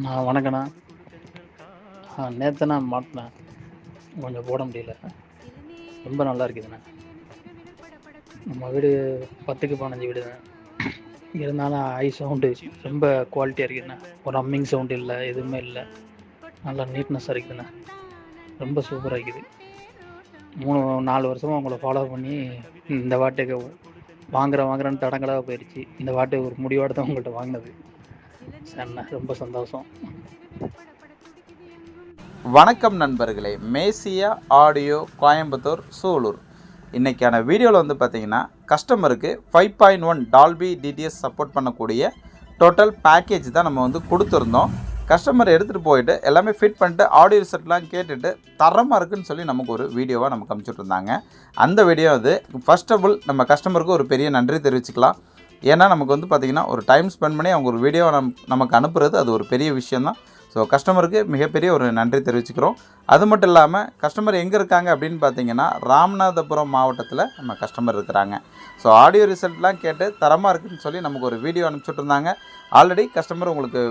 வணக்கண்ணா. நேத்து நான் மாட்டினேன். கொஞ்சம் போட முடியல. ரொம்ப நல்லா இருக்குதுண்ணா. நம்ம வீடு 10க்கு 15 வீடுங்க. இருந்தாலும் சவுண்டு ரொம்ப குவாலிட்டியாக இருக்குதுண்ணா. ஒரு அம்மிங் சவுண்டு இல்லை, எதுவுமே இல்லை. நல்லா நீட்னஸாக இருக்குதுண்ணா. ரொம்ப சூப்பராக இருக்குது. 4 வருஷமாக உங்களை ஃபாலோ பண்ணி இந்த வாட்டுக்கு வாங்குறேன்னு தடங்களாக போயிடுச்சு. இந்த வாட்டு ஒரு முடிவோடு தான் உங்கள்கிட்ட வாங்கினது. சரிண்ணா, ரொம்ப சந்தோஷம். வணக்கம் நண்பர்களே, மேசியா ஆடியோ கோயம்புத்தூர் சூலூர். இன்றைக்கான வீடியோவில் வந்து பார்த்திங்கன்னா கஸ்டமருக்கு 5.1 டால்பி டிடிஎஸ் சப்போர்ட் பண்ணக்கூடிய டோட்டல் பேக்கேஜ் தான் நம்ம வந்து கொடுத்துருந்தோம். கஸ்டமர் எடுத்துகிட்டு போயிட்டு எல்லாமே ஃபிட் பண்ணிட்டு ஆடியோ ரிசல்ட்லாம் கேட்டுட்டு தரமாக இருக்குதுன்னு சொல்லி நமக்கு ஒரு வீடியோவாக நமக்கு அனுப்பிச்சுட்ருந்தாங்க. அந்த வீடியோ அது ஃபர்ஸ்ட் ஆஃப் ஆல் நம்ம கஸ்டமருக்கு ஒரு பெரிய நன்றி தெரிவிச்சுக்கலாம். ஏன்னா நமக்கு வந்து பார்த்திங்கன்னா ஒரு டைம் ஸ்பெண்ட் பண்ணி அவங்க ஒரு வீடியோவை நமக்கு அனுப்புறது அது ஒரு பெரிய விஷயந்தான். ஸோ கஸ்டமருக்கு மிகப்பெரிய ஒரு நன்றி தெரிவிச்சுக்கிறோம். அது மட்டும் இல்லாமல் கஸ்டமர் எங்கே இருக்காங்க அப்படின்னு பார்த்தீங்கன்னா ராமநாதபுரம் மாவட்டத்தில் நம்ம கஸ்டமர் இருக்கிறாங்க. ஸோ ஆடியோ ரிசல்ட்லாம் கேட்டு தரமாக இருக்குதுன்னு சொல்லி நமக்கு ஒரு வீடியோ அனுப்பிச்சுட்ருந்தாங்க. ஆல்ரெடி கஸ்டமர் உங்களுக்கு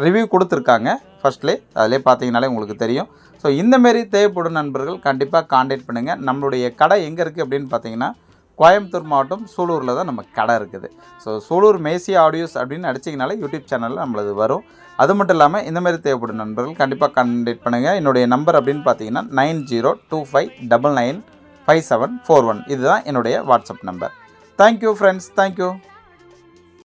ரிவ்யூ கொடுத்துருக்காங்க ஃபர்ஸ்ட்லே, அதிலே பார்த்தீங்கனாலே உங்களுக்கு தெரியும். ஸோ இந்தமாரி தேவைப்படும் நண்பர்கள் கண்டிப்பாக கான்டாக்ட் பண்ணுங்கள். நம்மளுடைய கடை எங்கே இருக்குது அப்படின்னு பார்த்தீங்கன்னா கோயம்புத்தூர் மாவட்டம் சூலூரில் தான் நம்ம கடை இருக்குது. ஸோ சூலூர் மேசியா ஆடியோஸ் அப்படின்னு அடிச்சிங்கனாலே யூடியூப் சேனலில் நம்மளது வரும். அது மட்டும் இல்லாமல் இந்தமாரி தேவைப்படும் நண்பர்கள் கண்டிப்பாக கான்டாக்ட் பண்ணுங்கள். என்னுடைய நம்பர் அப்படின்னு பார்த்தீங்கன்னா 9025995741. இதுதான் என்னுடைய WhatsApp number. Thank you friends, thank you.